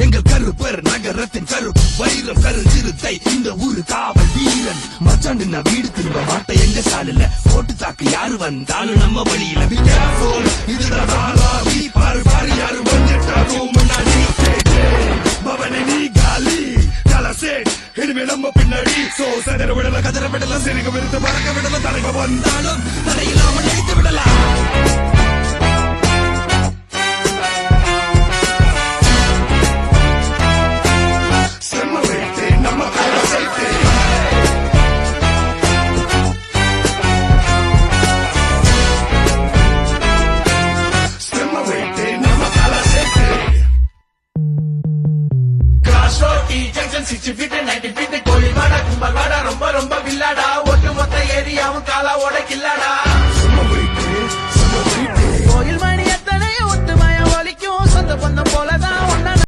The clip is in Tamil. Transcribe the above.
எங்கள் கருப்பர் நகரத்தின் கருப்பு வைரம் கரு சிறுத்தை இந்த ஊரு காவல் வீரன் மச்சான் நான் வீடு திரும்ப மாட்டேன் எங்க சாலில போட்டு தாக்கு யாரு வந்தாலும் நம்ம வழியில இதுதான் பாரு பாரு யாரு வந்துட்டாலும் முன்னாடி பவனை நீ காலி கலசேட் இனிமே நம்ம பின்னாடி சோ சதற விடல கதற விடல சிறுக விருது பறக்க விடல தலைவ வந்தாலும் தடையில்லாம நினைத்து விடலாம் கோயில் மணி எத்தனை ஒத்துமையா ஒலிக்கும் சொந்த பந்தம் போல